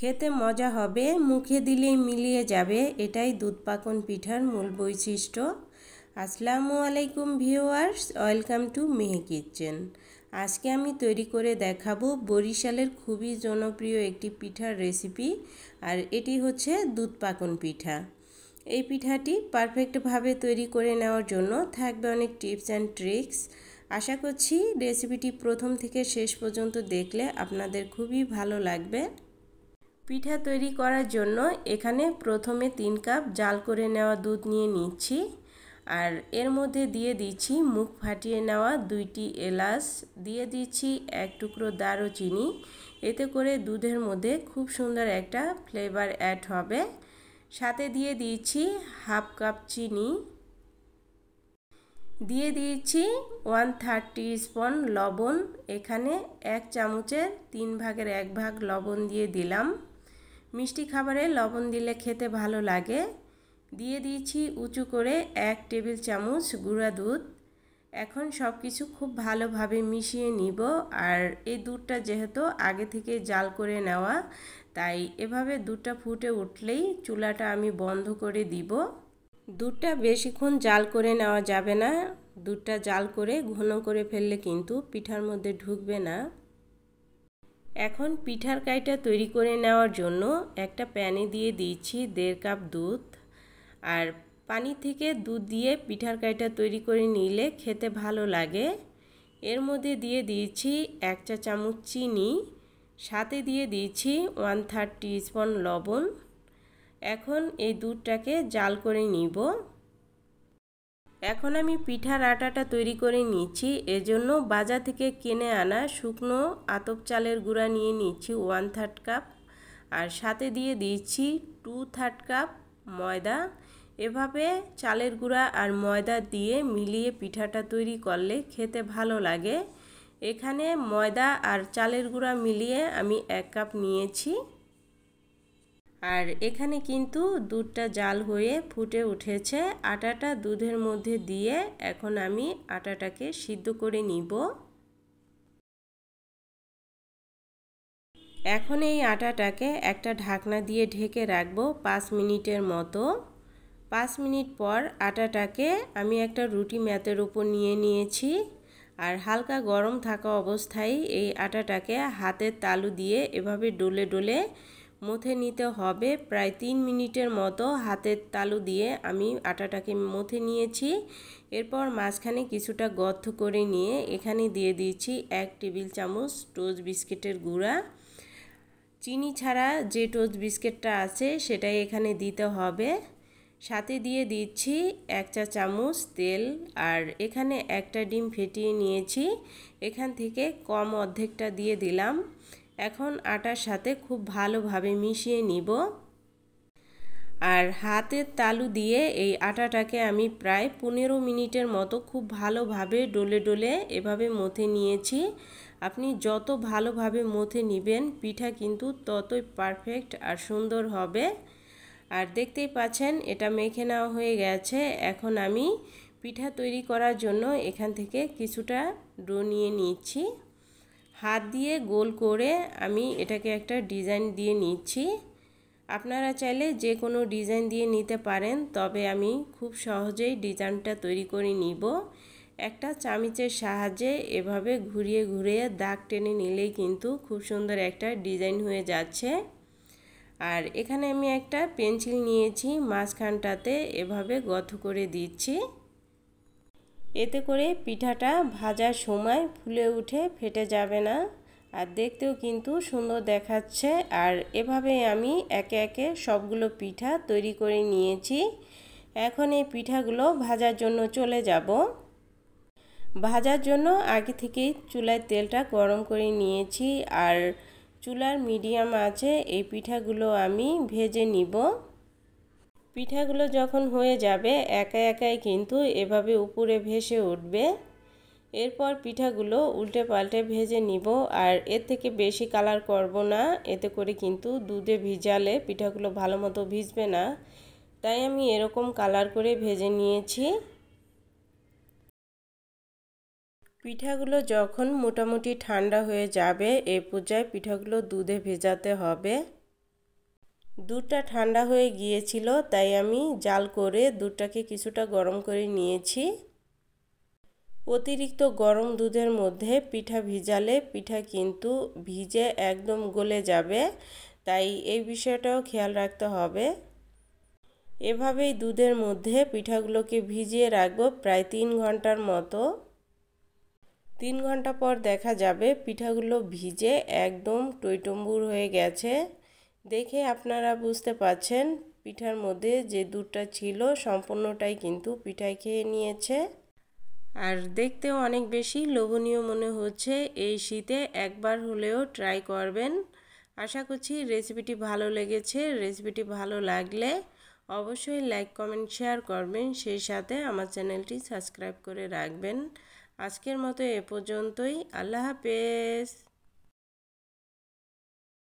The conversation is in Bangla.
খেতে মজা হবে, মুখে দিলেই মিলিয়ে যাবে, এটাই দুধ পাকন পিঠার মূল বৈশিষ্ট্য। আসসালামু আলাইকুম ভিউয়ার্স, ওয়েলকাম টু মেহে কিচেন। আজকে আমি তৈরি করে দেখাবো বরিশালের খুবই জনপ্রিয় একটি পিঠার রেসিপি, আর এটি হচ্ছে দুধ পাকন পিঠা। এই পিঠাটি পারফেক্টভাবে তৈরি করে নেওয়ার জন্য থাকবে অনেক টিপস অ্যান্ড ট্রিক্স। আশা করছি রেসিপিটি প্রথম থেকে শেষ পর্যন্ত দেখলে আপনাদের খুবই ভালো লাগবে। পিঠা তৈরি করার জন্য এখানে প্রথমে 3 কাপ জাল করে নেওয়া দুধ নিয়ে নিচ্ছি, আর এর মধ্যে দিয়ে দিচ্ছি মুখ ফাটিয়ে নেওয়া 2টি এলাচ, দিয়ে দিচ্ছি 1 টুকরো দারুচিনি। এতে করে দুধের মধ্যে খুব সুন্দর একটা ফ্লেভার অ্যাড হবে। সাথে দিয়ে দিচ্ছি হাফ কাপ চিনি, দিয়ে দিয়েছি 1/3 টিস্পুন লবণ। এখানে 1 চামচের 3 ভাগের 1 ভাগ লবণ দিয়ে দিলাম। মিষ্টি খাবারে লবণ দিলে খেতে ভালো লাগে। দিয়ে দিয়েছি উঁচু করে 1 টেবিল চামচ গুঁড়া দুধ। এখন সব কিছু খুব ভালোভাবে মিশিয়ে নিব। আর এই দুধটা যেহেতু আগে থেকে জাল করে নেওয়া, তাই এভাবে দুধটা ফুটে উঠলেই চুলাটা আমি বন্ধ করে দিব। দুধটা বেশিক্ষণ জাল করে নেওয়া যাবে না, দুধটা জাল করে ঘন করে ফেললে কিন্তু পিঠার মধ্যে ঢুকবে না। এখন পিঠার কাইটা তৈরি করে নেওয়ার জন্য একটা প্যানে দিয়ে দিচ্ছি 1.5 কাপ দুধ। আর পানি থেকে দুধ দিয়ে পিঠার কাইটা তৈরি করে নিলে খেতে ভালো লাগে। এর মধ্যে দিয়ে দিয়েছি 1 চা চামচ চিনি, সাথে দিয়ে দিয়েছি 1/3 টিস্পুন লবণ। এখন এই দুধটাকে জাল করে নিব। এখন আমি পিঠার আটাটা তৈরি করে নিচ্ছি। এজন্য বাজার থেকে কিনে আনা শুকনো আতপ চালের গুঁড়া নিয়ে নিচ্ছি 1/3 কাপ, আর সাথে দিয়ে দিচ্ছি 2/3 কাপ ময়দা। এভাবে চালের গুঁড়া আর ময়দা দিয়ে মিলিয়ে পিঠাটা তৈরি করলে খেতে ভালো লাগে। এখানে ময়দা আর চালের গুঁড়া মিলিয়ে আমি 1 কাপ নিয়েছি। আর এখানে কিন্তু দুধটা জাল হয়ে ফুটে উঠেছে। আটাটা দুধের মধ্যে দিয়ে এখন আমি আটাটাকে সিদ্ধ করে নিব। এখন এই আটাটাকে একটা ঢাকনা দিয়ে ঢেকে রাখবো 5 মিনিটের মতো। 5 মিনিট পর আটাটাকে আমি একটা রুটি ম্যাতের উপর নিয়ে নিয়েছি, আর হালকা গরম থাকা অবস্থায় এই আটাটাকে হাতের তালু দিয়ে এভাবে ডলে ডলে মথে নিতে হবে। প্রায় 3 মিনিটের মতো হাতের তালু দিয়ে আমি আটাটাকে মথে নিয়েছি। এরপর মাঝখানে কিছুটা গর্ত করে নিয়ে এখানে দিয়ে দিয়েছি 1 টেবিল চামচ টোস্ট বিস্কিটের গুঁড়া। চিনি ছাড়া যে টোস্ট বিস্কিটটা আছে সেটাই এখানে দিতে হবে। সাথে দিয়ে দিচ্ছি 1 চা চামচ তেল, আর এখানে একটা ডিম ফেটিয়ে নিয়েছি, এখান থেকে কম অর্ধেকটা দিয়ে দিলাম। এখন আটার সাথে খুব ভালোভাবে মিশিয়ে নিব। আর হাতের তালু দিয়ে এই আটাটাকে আমি প্রায় 15 মিনিটের মতো খুব ভালোভাবে ডলে ডলে এভাবে মথে নিয়েছি। আপনি যত ভালোভাবে মথে নেবেন পিঠা কিন্তু ততই পারফেক্ট আর সুন্দর হবে। আর দেখতেই পাচ্ছেন এটা মেখে নেওয়া হয়ে গেছে। এখন আমি পিঠা তৈরি করার জন্য এখান থেকে কিছুটা ডো নিয়ে নিচ্ছি। হাত দিয়ে গোল করে আমি এটাকে একটা ডিজাইন দিয়ে নিচ্ছি। আপনারা চাইলে যে কোনো ডিজাইন দিয়ে নিতে পারেন, তবে আমি খুব সহজেই ডিজাইনটা তৈরি করে নিব। একটা চামচের সাহায্যে এভাবে ঘুরিয়ে ঘুরিয়ে দাগ টেনে নিলেই কিন্তু খুব সুন্দর একটা ডিজাইন হয়ে যাচ্ছে। আর এখানে আমি একটা পেন্সিল নিয়েছি, মাঝখানটাতে এভাবে গর্ত করে দিচ্ছি। এতে করে পিঠাটা ভাজার সময় ফুলে উঠে ফেটে যাবে না, আর দেখতেও কিন্তু সুন্দর দেখাচ্ছে। আর এভাবে আমি একে একে সবগুলো পিঠা তৈরি করে নিয়েছি। এখন এই পিঠাগুলো ভাজার জন্য চলে যাব। ভাজার জন্য আগে থেকেই চুলায় তেলটা গরম করে নিয়েছি, আর চুলার মিডিয়াম আঁচে এই পিঠাগুলো আমি ভেজে নিব। পিঠাগুলো যখন হয়ে যাবে একা একাই কিন্তু এভাবে উপরে ভেসে উঠবে। এরপর পিঠাগুলো উল্টে পাল্টে ভেজে নিব। আর এর থেকে বেশি কালার করব না, এতে করে কিন্তু দুধে ভিজালে পিঠাগুলো ভালো মতো ভিজবে না, তাই আমি এরকম কালার করে ভেজে নিয়েছি। পিঠাগুলো যখন মোটামুটি ঠান্ডা হয়ে যাবে এই পর্যায়ে পিঠাগুলো দুধে ভেজাতে হবে। দুধটা ঠান্ডা হয়ে গিয়েছিল, তাই আমি জাল করে দুধটাকে কিছুটা গরম করে নিয়েছি। অতিরিক্ত গরম দুধের মধ্যে পিঠা ভিজালে পিঠা কিন্তু ভিজে একদম গলে যাবে, তাই এই বিষয়টাও খেয়াল রাখতে হবে। এভাবেই দুধের মধ্যে পিঠাগুলোকে ভিজিয়ে রাখবো প্রায় 3 ঘন্টার মতো। 3 ঘন্টা পর দেখা যাবে পিঠাগুলো ভিজে একদম টইটম্বুর হয়ে গেছে। দেখে আপনারা বুঝতে পারছেন পিঠার মধ্যে যে দুধটা ছিল সম্পূর্ণটাই কিন্তু পিঠায় খেয়ে নিয়েছে। আর দেখতেও অনেক বেশি লোভনীয় মনে হচ্ছে। এই শীতে একবার হলেও ট্রাই করবেন। আশা করছি রেসিপিটি ভালো লেগেছে। রেসিপিটি ভালো লাগলে অবশ্যই লাইক কমেন্ট শেয়ার করবেন, সেই সাথে আমার চ্যানেলটি সাবস্ক্রাইব করে রাখবেন। আজকের মতো এ পর্যন্তই। আল্লাহ হাফেজ।